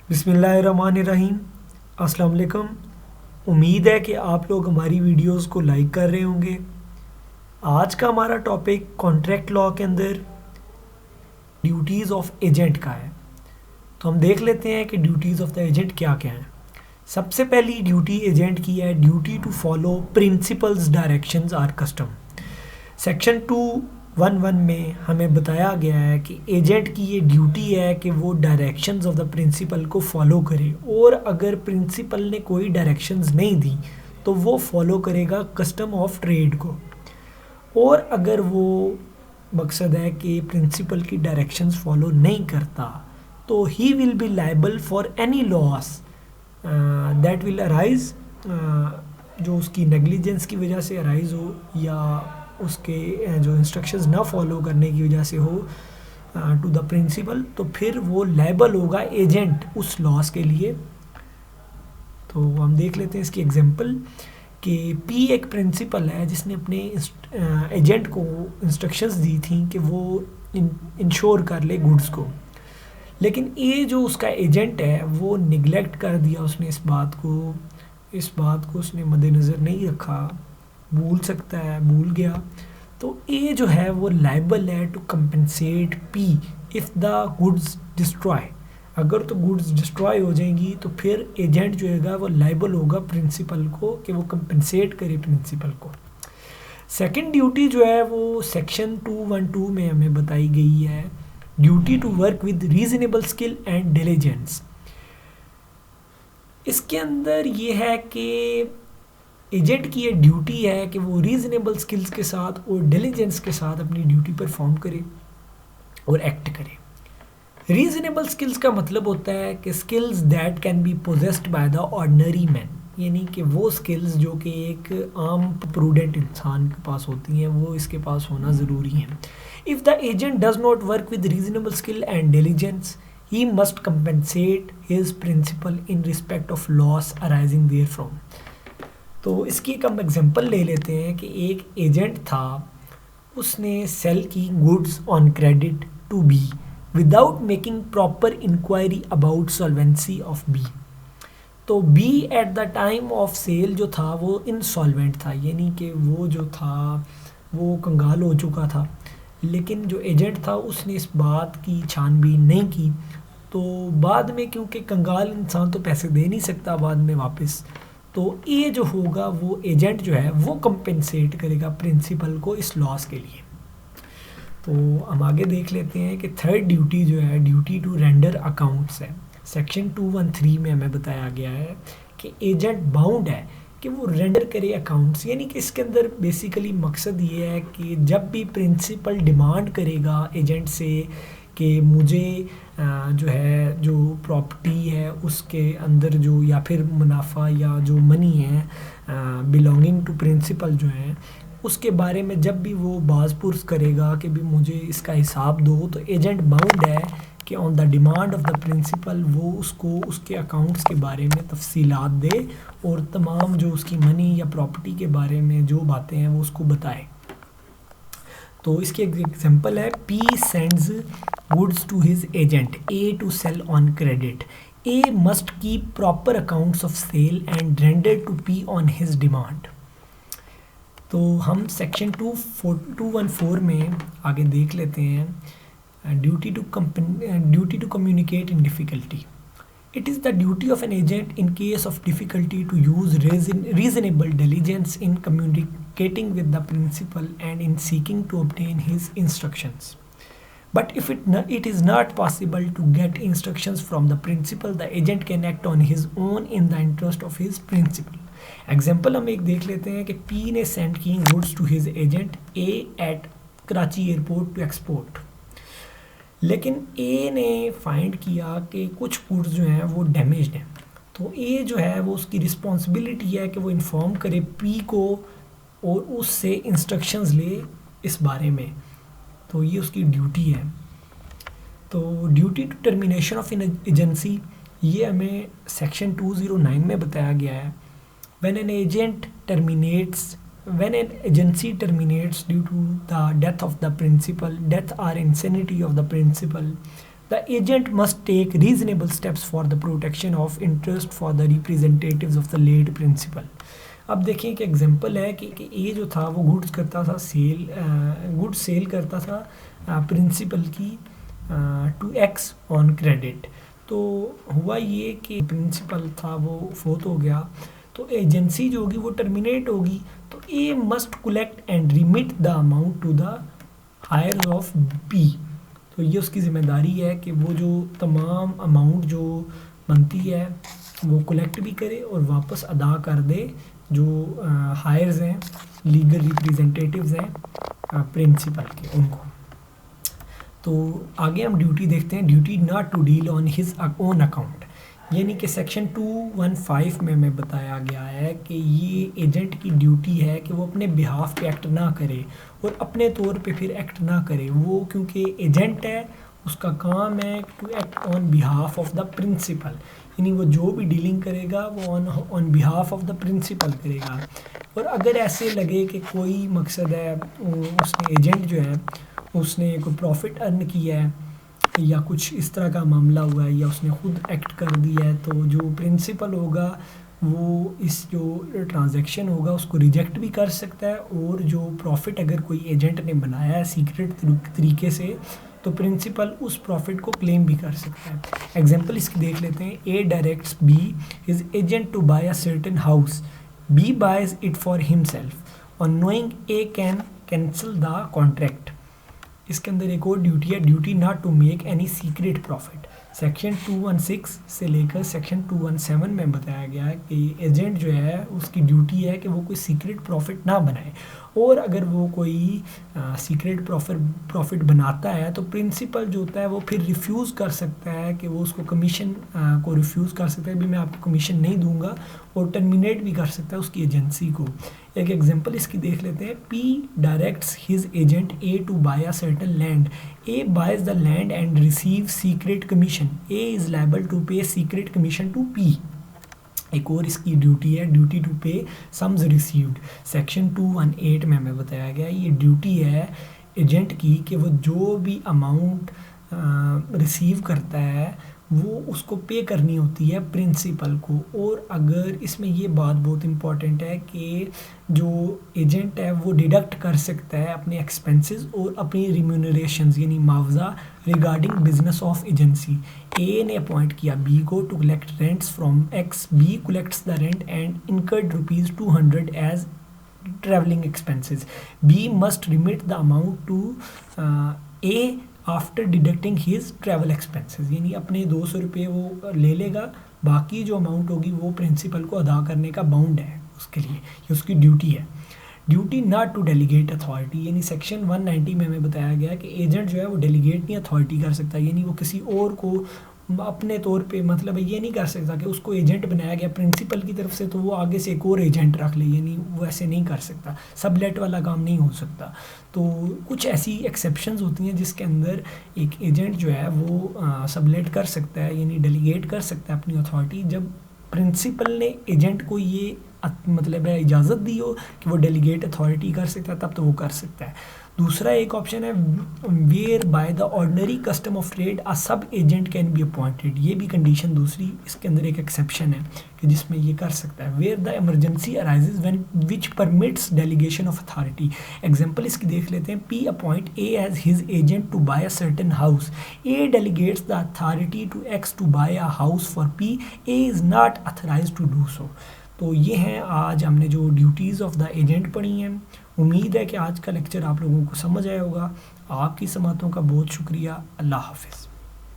بسم اللہ الرحمن الرحیم۔ السلام علیکم۔ امید ہے کہ آپ لوگ ہماری ویڈیوز کو لائک کر رہے ہوں گے۔ آج کا ہمارا ٹاپک کانٹریکٹ لاء کے اندر ڈیوٹیز آف ایجنٹ کا ہے، تو ہم دیکھ لیتے ہیں کہ ڈیوٹیز آف دا ایجنٹ کیا کیا ہیں۔ سب سے پہلی ڈیوٹی ایجنٹ کی ہے duty to follow principal's directions or custom. Section 2(1)(1) میں ہمیں بتایا گیا ہے کہ ایجنٹ کی یہ ڈیوٹی ہے کہ وہ ڈائریکشنز آف دا پرنسپل کو فالو کرے، اور اگر پرنسپل نے کوئی ڈائریکشنز نہیں دی تو وہ فالو کرے گا کسٹم آف ٹریڈ کو، اور اگر وہ مقصد ہے کہ پرنسپل کی ڈائریکشنز فالو نہیں کرتا تو he will be liable for any loss that will arise, جو اس کی نیگلیجنس کی وجہ سے ارائز ہو یا اس کے جو انسٹرکشنز نہ فالو کرنے کی وجہ سے ہو ٹو دا پرنسپل، تو پھر وہ لائبل ہوگا ایجنٹ اس لاس کے لیے۔ تو ہم دیکھ لیتے ہیں اس کی ایگزامپل کہ پی ایک پرنسپل ہے جس نے اپنے ایجنٹ کو انسٹرکشنز دی تھیں کہ وہ انشور کر لے گڈس کو، لیکن اے جو اس کا ایجنٹ ہے وہ نگلیکٹ کر دیا، اس نے اس بات کو اس نے مد نظر نہیں رکھا، بھول سکتا ہے، بھول گیا، تو اے جو ہے وہ لائبل ہے to compensate P if the goods destroy. اگر تو گڈز ڈسٹرائے ہو جائیں گی تو پھر ایجنٹ جو ہے وہ لائبل ہوگا پرنسپل کو کہ وہ کمپنسیٹ کرے پرنسپل کو۔ سیکنڈ ڈیوٹی جو ہے وہ سیکشن 2(1)(2) میں ہمیں بتائی گئی ہے، duty to work with reasonable skill and diligence. اس کے اندر یہ ہے کہ ایجنٹ کی یہ ڈیوٹی ہے کہ وہ ریزنیبل اسکلز کے ساتھ اور ڈیلیجنس کے ساتھ اپنی ڈیوٹی پرفارم کرے اور ایکٹ کرے۔ ریزنیبل اسکلز کا مطلب ہوتا ہے کہ skills that can be possessed by the ordinary man, یعنی کہ وہ اسکلز جو کہ ایک عام پروڈنٹ انسان کے پاس ہوتی ہیں وہ اس کے پاس ہونا ضروری ہے۔ If the agent does not work with reasonable skill and diligence he must compensate his principal in respect of loss arising therefrom. تو اس کی ایک ہم ایگزامپل لے لیتے ہیں کہ ایک ایجنٹ تھا، اس نے سیل کی goods on credit to B without making proper inquiry about solvency of B. تو B at the time of sale جو تھا وہ انسالوینٹ تھا، یعنی کہ وہ جو تھا وہ کنگال ہو چکا تھا، لیکن جو ایجنٹ تھا اس نے اس بات کی چھان بین نہیں کی، تو بعد میں کیونکہ کنگال انسان تو پیسے دے نہیں سکتا بعد میں واپس، تو اے جو ہوگا وہ ایجنٹ جو ہے وہ کمپنسیٹ کرے گا پرنسپل کو اس لاس کے لیے۔ تو ہم آگے دیکھ لیتے ہیں کہ تھرڈ ڈیوٹی جو ہے ڈیوٹی ٹو رینڈر اکاؤنٹس ہے۔ سیکشن 2(1)(3) میں ہمیں بتایا گیا ہے کہ ایجنٹ باؤنڈ ہے کہ وہ رینڈر کرے اکاؤنٹس، یعنی کہ اس کے اندر بیسیکلی مقصد یہ ہے کہ جب بھی پرنسپل ڈیمانڈ کرے گا ایجنٹ سے کہ مجھے جو ہے جو پراپرٹی ہے اس کے اندر جو یا پھر منافع یا جو منی ہے بلانگنگ ٹو پرنسپل جو ہیں اس کے بارے میں جب بھی وہ باز پرس کرے گا کہ بھی مجھے اس کا حساب دو، تو ایجنٹ باؤنڈ ہے کہ on the demand of the principal وہ اس کو اس کے اکاؤنٹس کے بارے میں تفصیلات دے اور تمام جو اس کی منی یا پراپرٹی کے بارے میں جو باتیں ہیں وہ اس کو بتائے۔ تو اس کی ایک ایگزامپل ہے P sends goods to his agent A to sell on credit, A must keep proper accounts of sale and render to P on his demand. تو ہم سیکشن 2(1)(4) میں آگے دیکھ لیتے ہیں duty to communicate in difficulty. It is the duty of an agent in case of difficulty to use reasonable diligence in communicating with the principal and in seeking to obtain his instructions. But if it is not possible to get instructions from the principal, the agent can act on his own in the interest of his principal. Example ہم ایک دیکھ لیتے ہیں کہ P نے send کی goods to his agent A at Karachi airport to export. لیکن اے نے فائنڈ کیا کہ کچھ گڈز جو ہیں وہ ڈیمیجڈ ہیں، تو اے جو ہے وہ اس کی رسپانسبلٹی ہے کہ وہ انفارم کرے پی کو اور اس سے انسٹرکشنز لے اس بارے میں، تو یہ اس کی ڈیوٹی ہے۔ تو duty to termination of agency یہ ہمیں سیکشن 209 میں بتایا گیا ہے۔ when an agency terminates due to the death of the principal, death or insanity of the principal, The agent must take reasonable steps for the protection of interest for the representatives of the late principal. اب دیکھیں کہ example ہے کہ اے جو تھا وہ goods کرتا تھا گڈ سیل کرتا تھا پرنسپل کی ٹو ایکس آن کریڈٹ. تو ہوا یہ کہ پرنسپل تھا وہ فوت ہو گیا تو ایجنسی جو ہوگی وہ ٹرمینیٹ ہوگی. تو A must collect and remit the amount to the heirs of B. تو یہ اس کی ذمہ داری ہے کہ وہ جو تمام اماؤنٹ جو بنتی ہے وہ کلیکٹ بھی کرے اور واپس ادا کر دے جو ہائرز ہیں لیگل ریپریزنٹیٹیوز ہیں پرنسپل کے ان کو. تو آگے ہم ڈیوٹی دیکھتے ہیں. Duty not to deal on his own account, یعنی کہ سیکشن 215 میں بتایا گیا ہے کہ یہ ایجنٹ کی ڈیوٹی ہے کہ وہ اپنے بہاف پہ ایکٹ نہ کرے اور اپنے طور پہ پھر ایکٹ نہ کرے. وہ کیونکہ ایجنٹ ہے اس کا کام ہے to act on behalf of the principal, یعنی وہ جو بھی ڈیلنگ کرے گا وہ آن بہاف آف دا پرنسپل کرے گا. اور اگر ایسے لگے کہ کوئی مقصد ہے اس نے ایجنٹ جو ہے اس نے کوئی پروفٹ ارن کیا ہے یا کچھ اس طرح کا معاملہ ہوا ہے یا اس نے خود ایکٹ کر دیا ہے, تو جو پرنسپل ہوگا وہ اس جو ٹرانزیکشن ہوگا اس کو ریجیکٹ بھی کر سکتا ہے. اور جو پروفٹ اگر کوئی ایجنٹ نے بنایا ہے سیکرٹ طریقے سے تو پرنسپل اس پروفٹ کو کلیم بھی کر سکتا ہے. ایگزامپل اس کی دیکھ لیتے ہیں. A directs B his agent to buy a certain house, B buys it for himself on knowing A can cancel the contract. اس کے اندر ایک اور ڈیوٹی ہے, duty not to make any secret profit. Section 216 سے لے کر section 217 میں بتایا گیا ہے کہ ایجنٹ جو ہے اس کی ڈیوٹی ہے کہ وہ کوئی سیکریٹ پروفٹ نہ بنائے, اور اگر وہ کوئی سیکریٹ پروفٹ بناتا ہے تو پرنسپل جو ہوتا ہے وہ پھر ریفیوز کر سکتا ہے کہ وہ اس کو کمیشن کو ریفیوز کر سکتا ہے بھی میں آپ کو کمیشن نہیں دوں گا, اور ٹرمینیٹ بھی کر سکتا ہے اس کی ایجنسی کو. ایک ایگزامپل اس کی دیکھ لیتے ہیں. P directs his agent A to buy a certain land, A buys the land and receive secret commission, A is liable to pay secret commission to P. ایک اور اس کی ڈیوٹی ہے duty to pay sums received. Section 218 میں ہمیں بتایا گیا یہ ڈیوٹی ہے ایجنٹ کی کہ وہ جو بھی اماؤنٹ ریسیو کرتا ہے وہ اس کو پے کرنی ہوتی ہے پرنسپل کو. اور اگر اس میں یہ بات بہت امپورٹنٹ ہے کہ جو ایجنٹ ہے وہ ڈیڈکٹ کر سکتا ہے اپنے ایکسپنسز اور اپنی ریمونریشنز یعنی معاوضہ regarding business of agency. A نے اپوائنٹ کیا بی کو to collect rents from X, B collects the rent and incurred ₹200 as travelling expenses. B must remit the amount to A after deducting his travel expenses, یعنی اپنے 200 روپے وہ لے لے گا, باقی جو اماؤنٹ ہوگی وہ پرنسپل کو ادا کرنے کا باؤنڈ ہے اس کے لیے, یہ اس کی ڈیوٹی ہے. Duty not to delegate authority, یعنی سیکشن 190 میں ہمیں بتایا گیا کہ ایجنٹ جو ہے وہ ڈیلیگیٹ نہیں اتھارٹی کر سکتا, یعنی وہ کسی اور کو اپنے طور پہ مطلب یہ نہیں کر سکتا کہ اس کو ایجنٹ بنایا گیا پرنسپل کی طرف سے تو وہ آگے سے ایک اور ایجنٹ رکھ لے, یعنی وہ ایسے نہیں کر سکتا, سب لیٹ والا کام نہیں ہو سکتا. تو کچھ ایسی ایکسیپشنز ہوتی ہیں جس کے اندر ایک ایجنٹ جو ہے وہ سب لیٹ کر سکتا ہے یعنی ڈیلیگیٹ کر سکتا ہے اپنی اتھارٹی, جب پرنسپل نے ایجنٹ کو یہ مطلب ہے اجازت دی ہو کہ وہ ڈیلیگیٹ اتھارٹی کر سکتا ہے تب تو وہ کر سکتا ہے. دوسرا ایک آپشن ہے whereby the ordinary custom of trade a sub agent can be appointed, یہ بھی کنڈیشن دوسری اس کے اندر ایک ایکسیپشن ہے کہ جس میں یہ کر سکتا ہے. Where the emergency arises when which permits delegation of authority. Example اس کی دیکھ لیتے ہیں. P appoint A as his agent to buy a certain house, A delegates the authority to X to buy a house for P, A is not authorise to do so. تو یہ ہیں آج ہم نے جو ڈیوٹیز آف دا ایجنٹ پڑھی ہیں. امید ہے کہ آج کا لیکچر آپ لوگوں کو سمجھ آیا ہوگا. آپ کی سماعتوں کا بہت شکریہ. اللہ حافظ.